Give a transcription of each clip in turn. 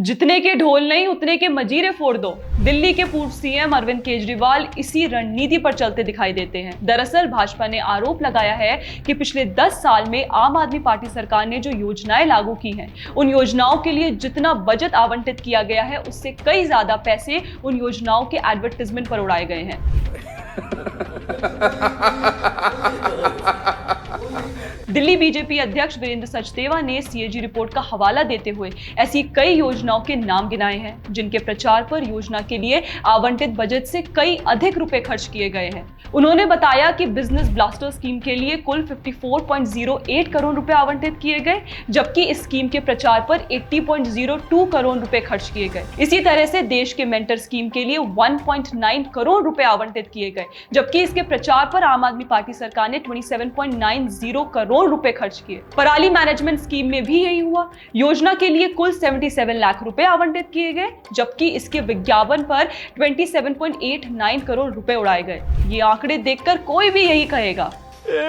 जितने के ढोल नहीं उतने के मजीरे फोड़ दो। दिल्ली के पूर्व सीएम अरविंद केजरीवाल इसी रणनीति पर चलते दिखाई देते हैं। दरअसल भाजपा ने आरोप लगाया है कि पिछले 10 साल में आम आदमी पार्टी सरकार ने जो योजनाएं लागू की हैं, उन योजनाओं के लिए जितना बजट आवंटित किया गया है, उससे कई ज्यादा पैसे उन योजनाओं के एडवर्टाइजमेंट पर उड़ाए गए हैं। दिल्ली बीजेपी अध्यक्ष वीरेंद्र सचदेवा ने सीएजी रिपोर्ट का हवाला देते हुए ऐसी कई योजनाओं के नाम गिनाए हैं जिनके प्रचार पर योजना के लिए आवंटित बजट से कई अधिक रुपए खर्च किए गए हैं। उन्होंने बताया कि बिजनेस ब्लास्टर स्कीम के लिए कुल 54.08 करोड़ रुपए आवंटित किए गए, जबकि इस स्कीम के प्रचार पर 80.02 करोड़ रुपए खर्च किए गए। इसी तरह से देश के मेंटर स्कीम के लिए 1.9 करोड़ रुपए आवंटित किए गए, जबकि इसके प्रचार पर आम आदमी पार्टी सरकार ने 27.90 करोड़ रुपए खर्च किए। पराली मैनेजमेंट स्कीम में भी यही हुआ। योजना के लिए कुल 77 लाख रुपए आवंटित किए गए, जबकि इसके विज्ञापन पर 27.89 करोड़ रुपए उड़ाए गए। ये आंकड़े देखकर कोई भी यही कहेगा,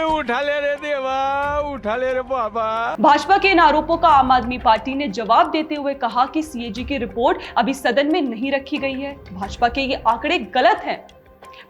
उठा ले रे देवा, उठा ले रे बाबा। भाजपा के इन आरोपों का आम आदमी पार्टी ने जवाब देते हुए कहा कि सीएजी की रिपोर्ट अभी सदन में नहीं रखी गई है। भाजपा के ये आंकड़े गलत हैं।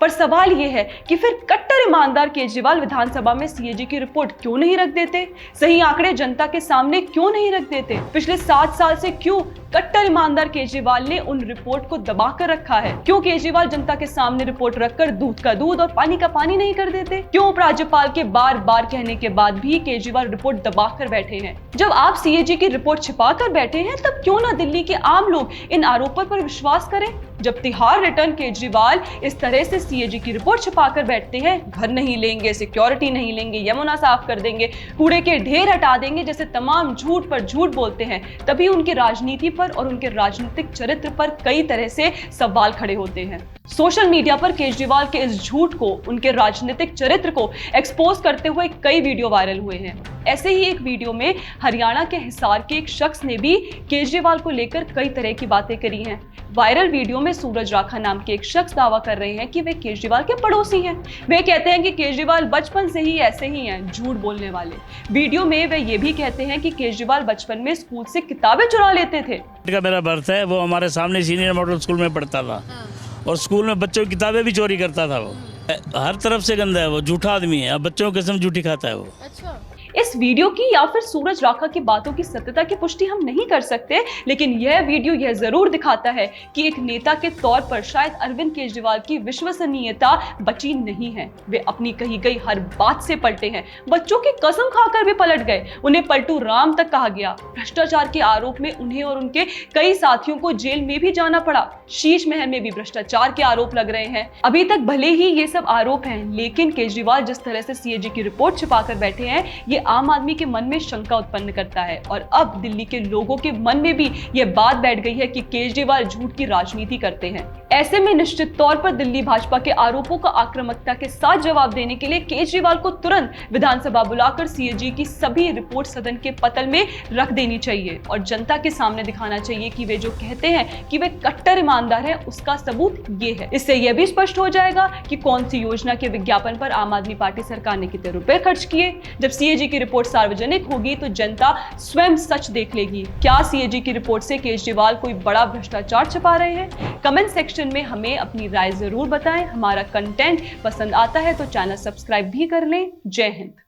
पर सवाल यह है कि फिर कट्टर ईमानदार केजरीवाल विधानसभा में सीएजी की रिपोर्ट क्यों नहीं रख देते? सही आंकड़े जनता के सामने क्यों नहीं रख देते? पिछले 7 साल से क्यों कट्टर ईमानदार केजरीवाल ने उन रिपोर्ट को दबा कर रखा है? क्यों केजरीवाल जनता के सामने रिपोर्ट रखकर दूध का दूध और पानी का पानी नहीं कर देते? क्यों उपराज्यपाल के बार बार कहने के बाद भी केजरीवाल रिपोर्ट दबा कर बैठे हैं? जब आप सीएजी की रिपोर्ट छिपा कर बैठे हैं, तब क्यों ना दिल्ली के आम लोग इन आरोपों पर विश्वास करें? जब तिहाड़ रिटर्न केजरीवाल इस तरह से सीएजी की रिपोर्ट छिपाकर बैठते हैं, घर नहीं लेंगे, सिक्योरिटी नहीं लेंगे, यमुना साफ कर देंगे, कूड़े के ढेर हटा देंगे, जैसे तमाम झूठ पर झूठ बोलते हैं, तभी उनकी राजनीति पर और उनके राजनीतिक चरित्र पर कई तरह से सवाल खड़े होते हैं। सोशल मीडिया पर केजरीवाल के इस झूठ को, उनके राजनीतिक चरित्र को एक्सपोज करते हुए कई वीडियो वायरल हुए हैं। ऐसे ही एक वीडियो में हरियाणा के हिसार के एक शख्स ने भी केजरीवाल को लेकर कई तरह की बातें करी हैं। वायरल वीडियो में सूरज राखा नाम के एक शख्स दावा कर रहे हैं कि वे केजरीवाल के पड़ोसी हैं। वे कहते हैं कि केजरीवाल बचपन से ही ऐसे ही हैं, झूठ बोलने वाले। वीडियो में वे ये भी कहते हैं कि केजरीवाल बचपन में स्कूल से किताबें चुरा लेते थे। मेरा बर्थ है, वो हमारे सामने सीनियर मॉडल स्कूल में पढ़ता था और स्कूल में बच्चों की किताबें भी चोरी करता था। वो हर तरफ से गंदा है, वो झूठा आदमी है, अब बच्चों की कसम झूठी खाता है वो। अच्छा, इस वीडियो की या फिर सूरज राखा की बातों की सत्यता की पुष्टि हम नहीं कर सकते, लेकिन यह वीडियो यह जरूर दिखाता है कि एक नेता के तौर पर शायद अरविंद केजरीवाल की विश्वसनीयता बची नहीं है। वे अपनी कही गई हर बात से पलटे हैं। बच्चों की कसम खाकर भी पलट गए, उन्हें पलटू राम तक कहा गया। भ्रष्टाचार के आरोप में उन्हें और उनके कई साथियों को जेल में भी जाना पड़ा। शीश महल में भी भ्रष्टाचार के आरोप लग रहे हैं। अभी तक भले ही ये सब आरोप हैं, लेकिन केजरीवाल जिस तरह से सीएजी की रिपोर्ट छिपाकर बैठे हैं, ये आम आदमी के मन में शंका उत्पन्न करता है। और अब दिल्ली के लोगों के मन में भी यह बात बैठ गई है कि केजरीवाल झूठ की राजनीति करते हैं। ऐसे में निश्चित तौर पर दिल्ली भाजपा के आरोपों का आक्रामकता के साथ जवाब देने के लिए केजरीवाल को तुरंत विधानसभा बुलाकर सीएजी की सभी रिपोर्ट सदन के पटल में रख देनी चाहिए और जनता के सामने दिखाना चाहिए कि वे जो कहते हैं कि वे कट्टर ईमानदार हैं, उसका सबूत ये है। इससे यह भी स्पष्ट हो जाएगा कि कौन सी योजना के विज्ञापन पर आम आदमी पार्टी सरकार ने कितने रुपए खर्च किए। जब सीएजी की रिपोर्ट सार्वजनिक होगी तो जनता स्वयं सच देख लेगी। क्या सीएजी की रिपोर्ट से केजरीवाल कोई बड़ा भ्रष्टाचार छिपा रहे हैं? कमेंट सेक्शन में हमें अपनी राय जरूर बताएं। हमारा कंटेंट पसंद आता है तो चैनल सब्सक्राइब भी कर लें। जय हिंद।